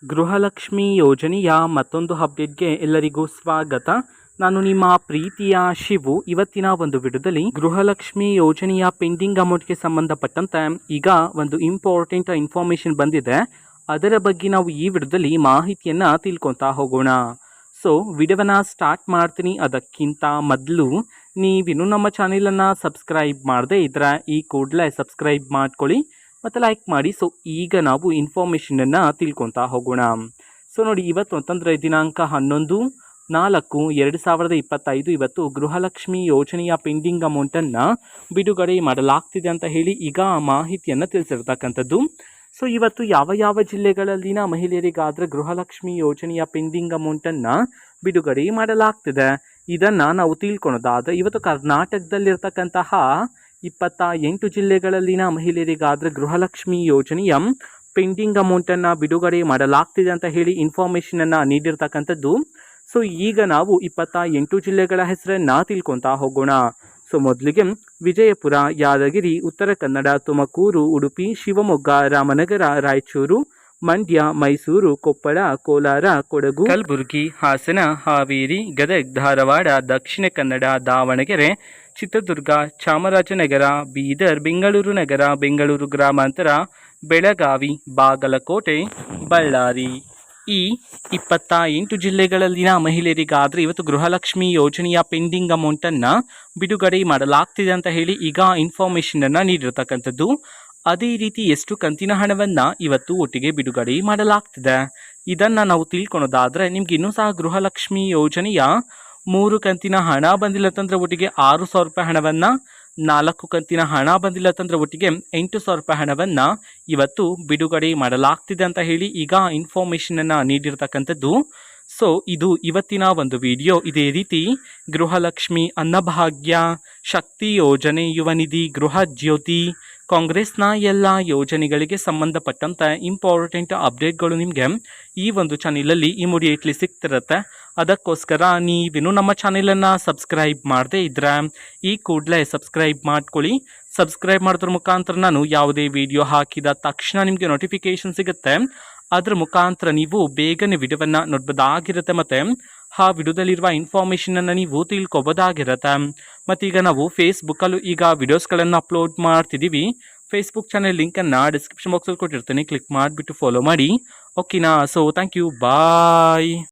ಗೃಹಲಕ್ಷ್ಮಿ ಯೋಜನೆಯ ಮತ್ತೊಂದು ಅಪ್ಡೇಟ್ಗೆ ಎಲ್ಲರಿಗೂ ಸ್ವಾಗತ. ನಾನು ನಿಮ್ಮ ಪ್ರೀತಿಯ ಶಿವು. ಇವತ್ತಿನ ಒಂದು ವಿಡಿಯೋದಲ್ಲಿ ಗೃಹಲಕ್ಷ್ಮಿ ಯೋಜನೆಯ ಪೆಂಡಿಂಗ್ ಅಮೌಂಟ್ಗೆ ಸಂಬಂಧಪಟ್ಟಂತೆ ಈಗ ಒಂದು ಇಂಪಾರ್ಟೆಂಟ್ ಇನ್ಫಾರ್ಮೇಷನ್ ಬಂದಿದೆ. ಅದರ ಬಗ್ಗೆ ನಾವು ಈ ವಿಡಿಯೋದಲ್ಲಿ ಮಾಹಿತಿಯನ್ನು ತಿಳ್ಕೊತಾ ಹೋಗೋಣ. ಸೊ ವಿಡಿಯೋವನ್ನು ಸ್ಟಾರ್ಟ್ ಮಾಡ್ತೀನಿ. ಅದಕ್ಕಿಂತ ಮೊದಲು ನೀವಿನ್ನೂ ನಮ್ಮ ಚಾನೆಲನ್ನು ಸಬ್ಸ್ಕ್ರೈಬ್ ಮಾಡದೇ ಇದ್ರೆ ಈ ಕೂಡಲೇ ಸಬ್ಸ್ಕ್ರೈಬ್ ಮಾಡ್ಕೊಳ್ಳಿ ಮತ್ತು ಲೈಕ್ ಮಾಡಿ. ಸೊ ಈಗ ನಾವು ಇನ್ಫಾರ್ಮೇಷನನ್ನು ತಿಳ್ಕೊತಾ ಹೋಗೋಣ. ಸೊ ನೋಡಿ, ಇವತ್ತು ಅಂತಂದರೆ ದಿನಾಂಕ 11/4/2025 ಇವತ್ತು ಗೃಹಲಕ್ಷ್ಮಿ ಯೋಜನೆಯ ಪೆಂಡಿಂಗ್ ಅಮೌಂಟನ್ನು ಬಿಡುಗಡೆ ಮಾಡಲಾಗ್ತಿದೆ ಅಂತ ಹೇಳಿ ಈಗ ಮಾಹಿತಿಯನ್ನು ತಿಳಿಸಿರ್ತಕ್ಕಂಥದ್ದು. ಸೊ ಇವತ್ತು ಯಾವ ಯಾವ ಜಿಲ್ಲೆಗಳಲ್ಲಿನ ಮಹಿಳೆಯರಿಗಾದರೆ ಗೃಹಲಕ್ಷ್ಮಿ ಯೋಜನೆಯ ಪೆಂಡಿಂಗ್ ಅಮೌಂಟನ್ನು ಬಿಡುಗಡೆ ಮಾಡಲಾಗ್ತಿದೆ ಇದನ್ನು ನಾವು ತಿಳ್ಕೊಳೋದಾದರೆ, ಇವತ್ತು ಕರ್ನಾಟಕದಲ್ಲಿರ್ತಕ್ಕಂತಹ 28 ಜಿಲ್ಲೆಗಳಲ್ಲಿನ ಮಹಿಳೆಯರಿಗಾದರೆ ಗೃಹಲಕ್ಷ್ಮಿ ಯೋಜನೆಯ ಪೆಂಡಿಂಗ್ ಅಮೌಂಟನ್ನು ಬಿಡುಗಡೆ ಮಾಡಲಾಗ್ತಿದೆ ಅಂತ ಹೇಳಿ ಇನ್ಫಾರ್ಮೇಷನನ್ನು ನೀಡಿರ್ತಕ್ಕಂಥದ್ದು. ಸೊ ಈಗ ನಾವು 28 ಜಿಲ್ಲೆಗಳ ಹೆಸರನ್ನು ತಿಳ್ಕೊತಾ ಹೋಗೋಣ. ಸೊ ಮೊದಲಿಗೆ ವಿಜಯಪುರ, ಯಾದಗಿರಿ, ಉತ್ತರ ಕನ್ನಡ, ತುಮಕೂರು, ಉಡುಪಿ, ಶಿವಮೊಗ್ಗ, ರಾಮನಗರ, ರಾಯಚೂರು, ಮಂಡ್ಯ, ಮೈಸೂರು, ಕೊಪ್ಪಳ, ಕೋಲಾರ, ಕೊಡಗು, ಕಲಬುರಗಿ, ಹಾಸನ, ಹಾವೇರಿ, ಗದಗ, ಧಾರವಾಡ, ದಕ್ಷಿಣ ಕನ್ನಡ, ದಾವಣಗೆರೆ, ಚಿತ್ರದುರ್ಗ, ಚಾಮರಾಜನಗರ, ಬೀದರ್, ಬೆಂಗಳೂರು ನಗರ, ಬೆಂಗಳೂರು ಗ್ರಾಮಾಂತರ, ಬೆಳಗಾವಿ, ಬಾಗಲಕೋಟೆ, ಬಳ್ಳಾರಿ. ಈ 28 ಜಿಲ್ಲೆಗಳಲ್ಲಿನ ಮಹಿಳೆಯರಿಗಾದರೆ ಇವತ್ತು ಗೃಹಲಕ್ಷ್ಮಿ ಯೋಜನೆಯ ಪೆಂಡಿಂಗ್ ಅಮೌಂಟನ್ನು ಬಿಡುಗಡೆ ಮಾಡಲಾಗ್ತಿದೆ ಅಂತ ಹೇಳಿ ಈಗ ಇನ್ಫಾರ್ಮೇಷನನ್ನು ನೀಡಿರ್ತಕ್ಕಂಥದ್ದು. ಅದೇ ರೀತಿ ಎಷ್ಟು ಕಂತಿನ ಹಣವನ್ನು ಇವತ್ತು ಒಟ್ಟಿಗೆ ಬಿಡುಗಡೆ ಮಾಡಲಾಗ್ತಿದೆ ಇದನ್ನು ನಾವು ತಿಳ್ಕೊಳೋದಾದರೆ, ನಿಮ್ಗೆ ಇನ್ನೂ ಸಹ ಗೃಹಲಕ್ಷ್ಮಿ ಯೋಜನೆಯ 3 ಕಂತಿನ ಹಣ ಬಂದಿಲ್ಲ ಅಂತಂದರೆ ಒಟ್ಟಿಗೆ 6,000 ರೂಪಾಯಿ ಹಣವನ್ನು, 4 ಕಂತಿನ ಹಣ ಬಂದಿಲ್ಲ ಅಂತಂದರೆ ಒಟ್ಟಿಗೆ 8,000 ರೂಪಾಯಿ ಹಣವನ್ನು ಇವತ್ತು ಬಿಡುಗಡೆ ಮಾಡಲಾಗ್ತಿದೆ ಅಂತ ಹೇಳಿ ಈಗ ಇನ್ಫಾರ್ಮೇಷನನ್ನು ನೀಡಿರ್ತಕ್ಕಂಥದ್ದು. ಸೊ ಇದು ಇವತ್ತಿನ ಒಂದು ವಿಡಿಯೋ. ಇದೇ ರೀತಿ ಗೃಹಲಕ್ಷ್ಮಿ, ಅನ್ನಭಾಗ್ಯ, ಶಕ್ತಿ ಯೋಜನೆ, ಯುವ ನಿಧಿ, ಗೃಹ ಜ್ಯೋತಿ, ಕಾಂಗ್ರೆಸ್ನ ಎಲ್ಲ ಯೋಜನೆಗಳಿಗೆ ಸಂಬಂಧಪಟ್ಟಂತೆ ಇಂಪಾರ್ಟೆಂಟ್ ಅಪ್ಡೇಟ್ಗಳು ನಿಮಗೆ ಈ ಒಂದು ಚಾನೆಲಲ್ಲಿ ಇಮಿಡಿಯೇಟ್ಲಿ ಸಿಗ್ತಿರುತ್ತೆ. ಅದಕ್ಕೋಸ್ಕರ ನೀವಿನ್ನೂ ನಮ್ಮ ಚಾನೆಲನ್ನು ಸಬ್ಸ್ಕ್ರೈಬ್ ಮಾಡದೇ ಇದ್ದರೆ ಈ ಕೂಡಲೇ ಸಬ್ಸ್ಕ್ರೈಬ್ ಮಾಡ್ಕೊಳ್ಳಿ. ಸಬ್ಸ್ಕ್ರೈಬ್ ಮಾಡೋದ್ರ ಮುಖಾಂತರ ನಾನು ಯಾವುದೇ ವಿಡಿಯೋ ಹಾಕಿದ ತಕ್ಷಣ ನಿಮಗೆ ನೋಟಿಫಿಕೇಶನ್ ಸಿಗುತ್ತೆ. ಅದರ ಮುಖಾಂತರ ನೀವು ಬೇಗನೆ ವಿಡಿಯೋವನ್ನು ನೋಡ್ಬೋದಾಗಿರುತ್ತೆ ಮತ್ತು ಆ ವಿಡಿಯೋದಲ್ಲಿರುವ ಇನ್ಫಾರ್ಮೇಷನನ್ನು ನೀವು ತಿಳ್ಕೊಬೋದಾಗಿರುತ್ತೆ. ಮತ್ತೀಗ ನಾವು ಫೇಸ್ಬುಕ್ಕಲ್ಲೂ ಈಗ ವಿಡಿಯೋಸ್ಗಳನ್ನು ಅಪ್ಲೋಡ್ ಮಾಡ್ತಿದ್ದೀವಿ. ಫೇಸ್ಬುಕ್ ಚಾನೆಲ್ ಲಿಂಕನ್ನು ಡಿಸ್ಕ್ರಿಪ್ಷನ್ ಬಾಕ್ಸಲ್ಲಿ ಕೊಟ್ಟಿರ್ತೀನಿ, ಕ್ಲಿಕ್ ಮಾಡಿಬಿಟ್ಟು ಫಾಲೋ ಮಾಡಿ. ಓಕೆನಾ? So thank you, bye.